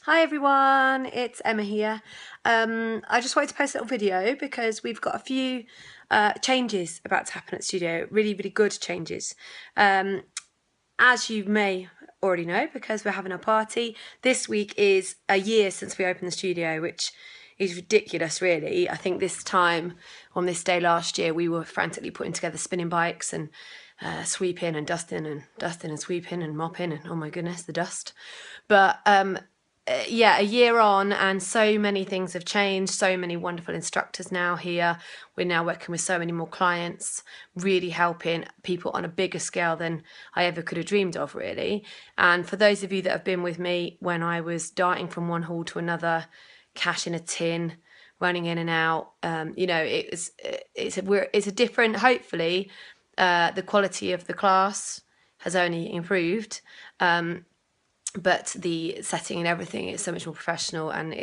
Hi everyone, it's Emma here. I just wanted to post a little video because we've got a few changes about to happen at the studio, really good changes. As you may already know, because we're having a party, this week is a year since we opened the studio, which is ridiculous really. I think this time, on this day last year, we were frantically putting together spinning bikes and sweeping and dusting and sweeping and mopping and oh my goodness, the dust. But yeah, a year on and so many things have changed, so many wonderful instructors now here. We're now working with so many more clients, really helping people on a bigger scale than I ever could have dreamed of, really. And for those of you that have been with me when I was darting from one hall to another, cash in a tin, running in and out, you know, it's a different, hopefully, the quality of the class has only improved. But the setting and everything is so much more professional, and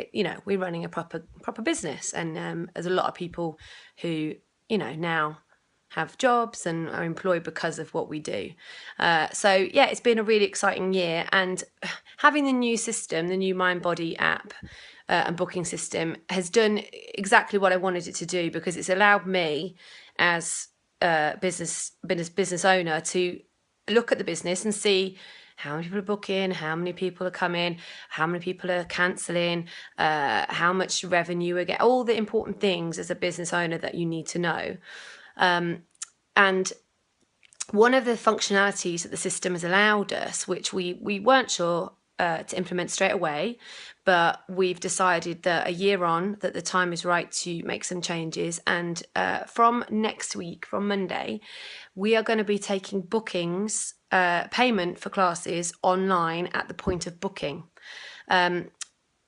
we're running a proper business, and there's a lot of people who now have jobs and are employed because of what we do. So yeah, it's been a really exciting year, and having the new system, the new Mindbody app and booking system, has done exactly what I wanted it to do, because it's allowed me as a business owner to look at the business and see how many people are booking, how many people are coming, how many people are cancelling, how much revenue we get, all the important things as a business owner that you need to know. And one of the functionalities that the system has allowed us, which we weren't sure to implement straight away, but we've decided that a year on that the time is right to make some changes. And from next week, from Monday, we are going to be taking bookings, payment for classes online at the point of booking.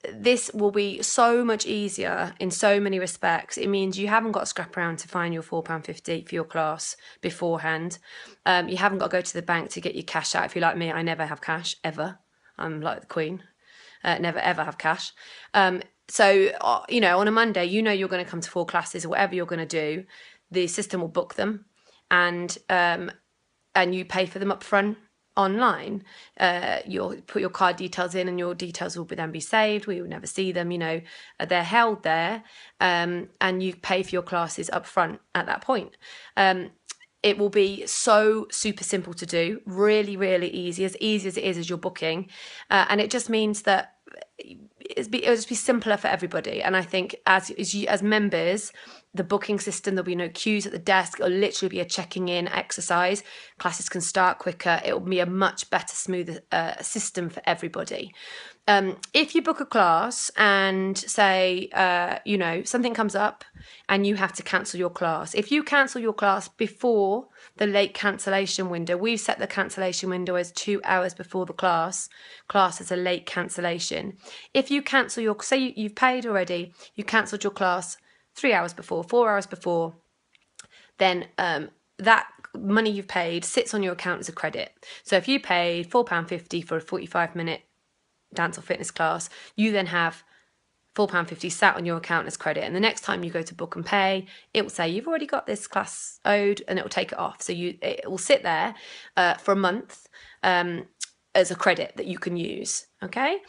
This will be so much easier in so many respects. It means you haven't got to scrap around to find your £4.50 for your class beforehand. You haven't got to go to the bank to get your cash out. If you're like me, I never have cash, ever. I'm like the Queen. Never ever have cash. So on a Monday, you're going to come to 4 classes or whatever you're going to do. The system will book them, and you pay for them up front online. You'll put your card details in, and your details will then be saved. We will never see them. They're held there, and you pay for your classes up front at that point. It will be so super simple to do, really easy as it is as you're booking, and it just means that it'll just be simpler for everybody. And I think as members, the booking system, there'll be no queues at the desk. It'll literally be a checking in exercise. Classes can start quicker. It'll be a much better, smoother system for everybody. If you book a class and say, something comes up and you have to cancel your class. If you cancel your class before the late cancellation window, we've set the cancellation window as 2 hours before the class is a late cancellation. If you cancel say you've paid already, you cancelled your class 3 hours before, 4 hours before, then that money you've paid sits on your account as a credit. So if you paid £4.50 for a 45-minute dance or fitness class, you then have £4.50 sat on your account as credit, and the next time you go to book and pay, it will say you've already got this class owed, and it will take it off. So it will sit there for a month as a credit that you can use. Okay,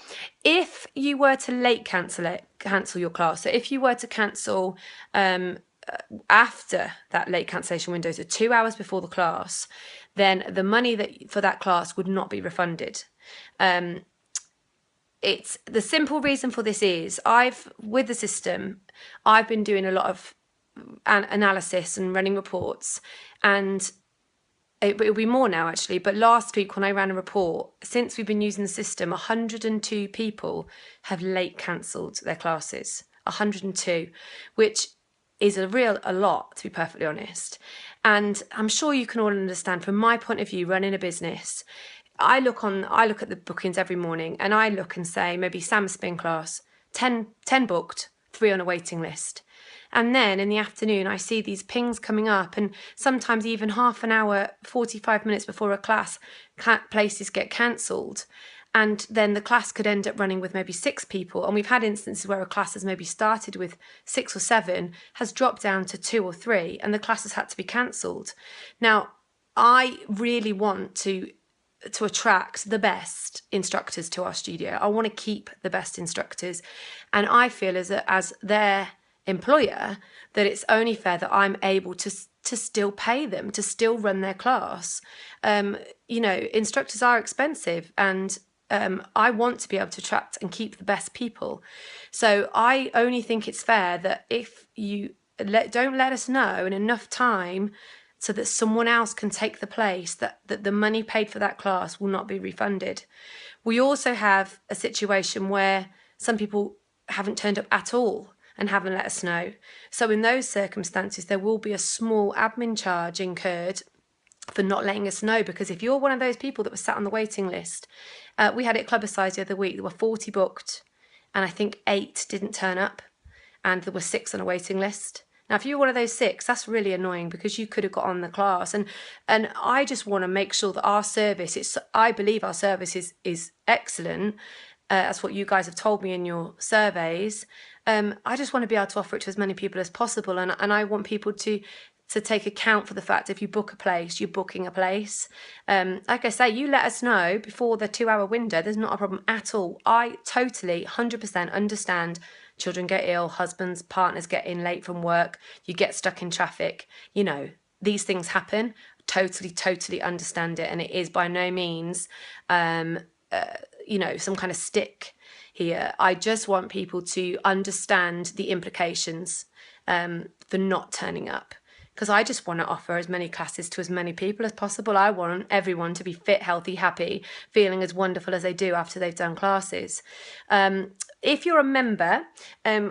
if you were to late cancel your class, so if you were to cancel after that late cancellation window, so 2 hours before the class, then the money for that class would not be refunded. It's the simple reason for this is with the system, I've been doing a lot of analysis and running reports, and it'll be more now actually, but last week when I ran a report, since we've been using the system, 102 people have late cancelled their classes. 102, which is a lot, to be perfectly honest. And I'm sure you can all understand, from my point of view, running a business, I look at the bookings every morning, and I look and say, maybe Sam's spin class, 10 booked, 3 on a waiting list. And then in the afternoon, I see these pings coming up, and sometimes even half an hour, 45 minutes before a class, places get cancelled. And then the class could end up running with maybe 6 people. And we've had instances where a class has maybe started with 6 or 7, has dropped down to 2 or 3, and the class has had to be cancelled. Now, I really want to to attract the best instructors to our studio. I want to keep the best instructors, and I feel as their employer that it's only fair that I'm able to still pay them, to still run their class. Instructors are expensive, and I want to be able to attract and keep the best people. So I only think it's fair that if you don't let us know in enough time so that someone else can take the place, that the money paid for that class will not be refunded. We also have a situation where some people haven't turned up at all and haven't let us know. So in those circumstances, there will be a small admin charge incurred for not letting us know, because if you're one of those people that was sat on the waiting list, we had it at Clubbercise the other week, there were 40 booked and I think 8 didn't turn up, and there were 6 on a waiting list. Now, if you're one of those 6, that's really annoying because you could have got on the class. And I just want to make sure that our service, I believe our service is excellent. That's what you guys have told me in your surveys. I just want to be able to offer it to as many people as possible. And I want people to take account for the fact if you book a place, you're booking a place. Like I say, you let us know before the 2-hour window. There's not a problem at all. I totally 100% understand. Children get ill, husbands, partners get in late from work, you get stuck in traffic. These things happen. Totally understand it. And it is by no means, some kind of stick here. I just want people to understand the implications for not turning up. Because I just want to offer as many classes to as many people as possible. I want everyone to be fit, healthy, happy, feeling as wonderful as they do after they've done classes. If you're a member,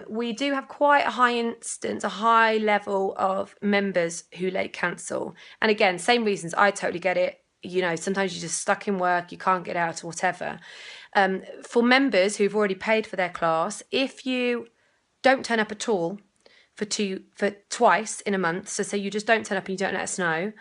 we do have quite a high level of members who late cancel. And again, same reasons, I totally get it. Sometimes you're just stuck in work, you can't get out or whatever. For members who've already paid for their class, if you don't turn up at all, for twice in a month, so say you just don't turn up and you don't let us know,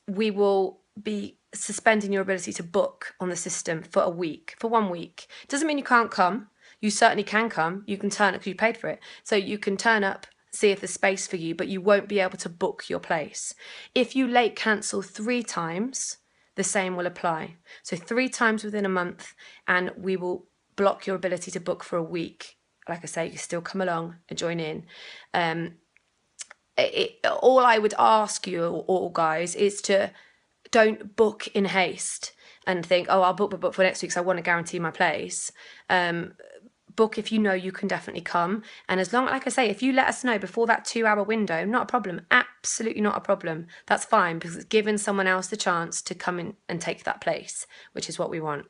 we will be suspending your ability to book on the system for 1 week. Doesn't mean you can't come. You certainly can come. You can turn up because you paid for it. So you can turn up, see if there's space for you, but you won't be able to book your place. If you late cancel 3 times, the same will apply. So 3 times within a month, and we will block your ability to book for a week. Like I say, you can still come along and join in. All I would ask you all guys is to don't book in haste and think, I'll book for next week because I want to guarantee my place. Book if you know you can definitely come. And as long, like I say, if you let us know before that 2-hour window, not a problem, absolutely not a problem. That's fine, because it's giving someone else the chance to come in and take that place, which is what we want.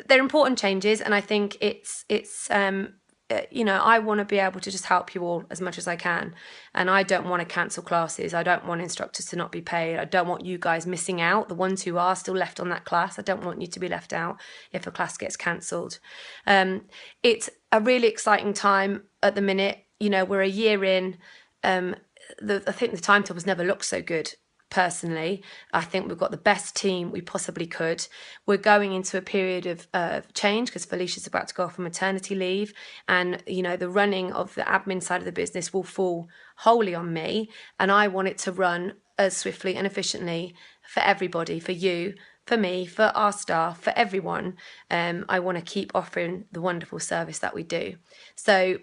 They're important changes, and I think it's I want to be able to just help you all as much as I can, and I don't want to cancel classes. I don't want instructors to not be paid. I don't want you guys missing out, the ones who are still left on that class. I don't want you to be left out if a class gets cancelled. It's a really exciting time at the minute. We're a year in. I think the timetables never looked so good. Personally, I think we've got the best team we possibly could. We're going into a period of change because Felicia's about to go off on maternity leave, and the running of the admin side of the business will fall wholly on me, and I want it to run as swiftly and efficiently for everybody, for you, for me, for our staff, for everyone. I want to keep offering the wonderful service that we do. So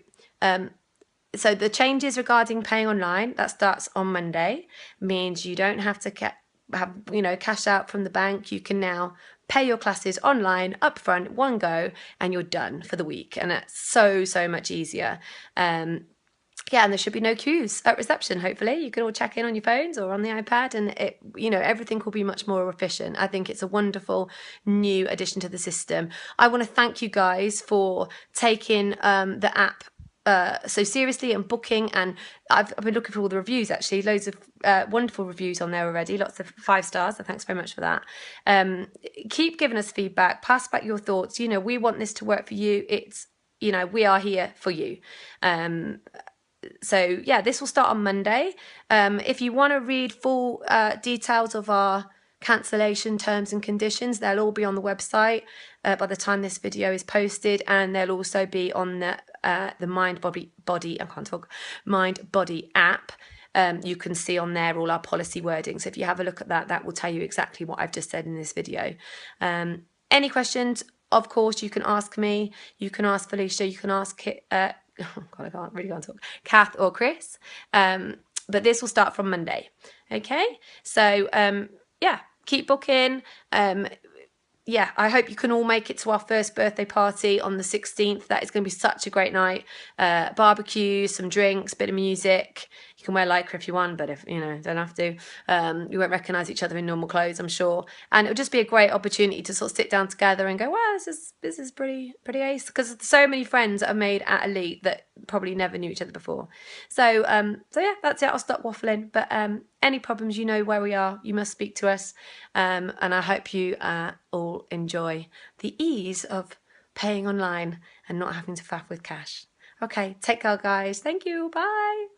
the changes regarding paying online, that starts on Monday, means you don't have to have cash out from the bank. You can now pay your classes online, upfront, one go, and you're done for the week. And that's so much easier. And there should be no queues at reception, hopefully. You can all check in on your phones or on the iPad, and everything will be much more efficient. I think it's a wonderful new addition to the system. I want to thank you guys for taking the app so seriously and booking, and I've been looking for all the reviews, actually, loads of wonderful reviews on there already, lots of 5 stars, so thanks very much for that. Keep giving us feedback, pass back your thoughts. We want this to work for you. It's we are here for you. So this will start on Monday. If you want to read full details of our cancellation terms and conditions, they'll all be on the website by the time this video is posted, and they'll also be on the Mind Body app. you can see on there all our policy wording. So if you have a look at that, that will tell you exactly what I've just said in this video. Any questions, of course, you can ask me, you can ask Felicia, you can ask oh God, I can't talk, Kath or Chris. But this will start from Monday. Okay, so yeah, keep booking. Yeah, I hope you can all make it to our first birthday party on the 16th. That is going to be such a great night. Barbecue, some drinks, bit of music. You can wear lycra if you want, but if you know, don't have to. You won't recognise each other in normal clothes, I'm sure. And it'll just be a great opportunity to sort of sit down together and go, wow, this is pretty ace. Because there's so many friends that are made at Elite that probably never knew each other before. So yeah, that's it. I'll stop waffling. But any problems, you know where we are. You must speak to us. And I hope you all enjoy the ease of paying online and not having to faff with cash. Okay, take care, guys. Thank you. Bye.